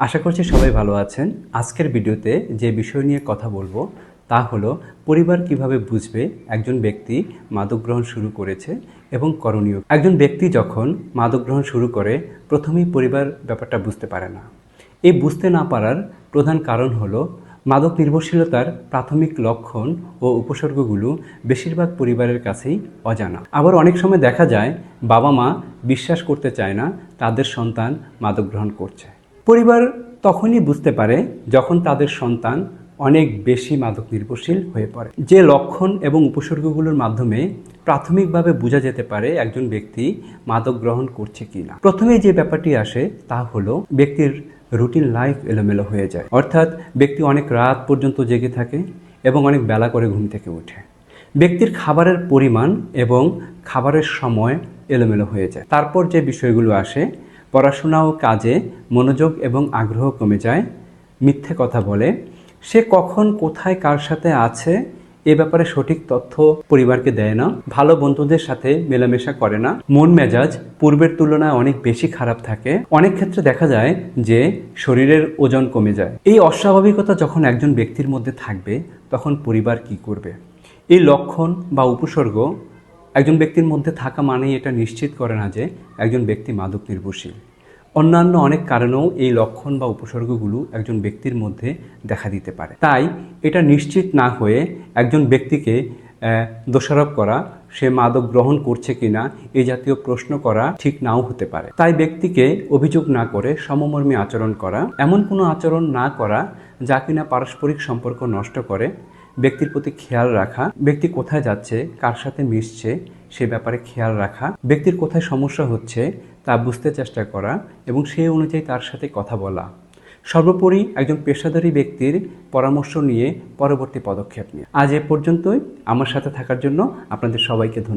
আশা করছি সবাই ভালো আছেন। আজকের ভিডিওতে যে বিষয় নিয়ে কথা বলবো তা হলো পরিবার কিভাবে বুঝবে একজন ব্যক্তি মাদক গ্রহণ শুরু করেছে এবং করণীয়। একজন ব্যক্তি যখন মাদক গ্রহণ শুরু করে প্রথমেই পরিবার ব্যাপারটা বুঝতে পারে না। এই বুঝতে না পারার প্রধান কারণ হলো মাদক নির্ভরশীলতার প্রাথমিক লক্ষণ ও উপসর্গগুলো বেশিরভাগ পরিবারের কাছেই অজানা। আবার অনেক সময় দেখা যায় বাবা মা বিশ্বাস করতে চায় না তাদের সন্তান মাদক গ্রহণ করছে। পরিবার তখনই বুঝতে পারে যখন তাদের সন্তান অনেক বেশি মাদক নির্ভরশীল হয়ে পড়ে। যে লক্ষণ এবং উপসর্গগুলোর মাধ্যমে প্রাথমিকভাবে বোঝা যেতে পারে একজন ব্যক্তি মাদক গ্রহণ করছে কিনা। প্রথমেই যে ব্যাপারটি আসে তা হলো ব্যক্তির রুটিন লাইফ এলোমেলো হয়ে যায়, অর্থাৎ ব্যক্তি অনেক রাত পর্যন্ত জেগে থাকে এবং অনেক বেলা করে ঘুম থেকে ওঠে। ব্যক্তির খাবারের পরিমাণ এবং খাবারের সময় এলোমেলো হয়ে যায়। তারপর যে বিষয়গুলো আসে, পড়াশোনা ও কাজে মনোযোগ এবং আগ্রহ কমে যায়, মিথ্যে কথা বলে, সে কখন কোথায় কার সাথে আছে এ ব্যাপারে সঠিক তথ্য পরিবারকে দেয় না, ভালো বন্ধুদের সাথে মেলামেশা করে না, মন মেজাজ পূর্বের তুলনায় অনেক বেশি খারাপ থাকে। অনেক ক্ষেত্রে দেখা যায় যে শরীরের ওজন কমে যায়। এই অস্বাভাবিকতা যখন একজন ব্যক্তির মধ্যে থাকবে তখন পরিবার কি করবে? এই লক্ষণ বা উপসর্গ একজন ব্যক্তির মধ্যে থাকা মানেই এটা নিশ্চিত করে না যে একজন ব্যক্তি মাদক নির্ভরশীল। অন্যান্য অনেক কারণেও এই লক্ষণ বা উপসর্গগুলো একজন ব্যক্তির মধ্যে দেখা দিতে পারে। তাই এটা নিশ্চিত না হয়ে একজন ব্যক্তিকে দোষারোপ করা, সে মাদক গ্রহণ করছে কিনা এই জাতীয় প্রশ্ন করা ঠিক নাও হতে পারে। তাই ব্যক্তিকে অভিযোগ না করে সমমর্মী আচরণ করা, এমন কোনো আচরণ না করা যা কিনা পারস্পরিক সম্পর্ক নষ্ট করে, ব্যক্তির প্রতি খেয়াল রাখা, ব্যক্তি কোথায় যাচ্ছে, কার সাথে মিশছে সে ব্যাপারে খেয়াল রাখা, ব্যক্তির কোথায় সমস্যা হচ্ছে তা বুঝতে চেষ্টা করা এবং সেই অনুযায়ী তার সাথে কথা বলা। সর্বোপরি একজন পেশাদারী ব্যক্তির পরামর্শ নিয়ে পরবর্তী পদক্ষেপ নিয়ে। আজ এ পর্যন্তই। আমার সাথে থাকার জন্য আপনাদের সবাইকে ধন্যবাদ।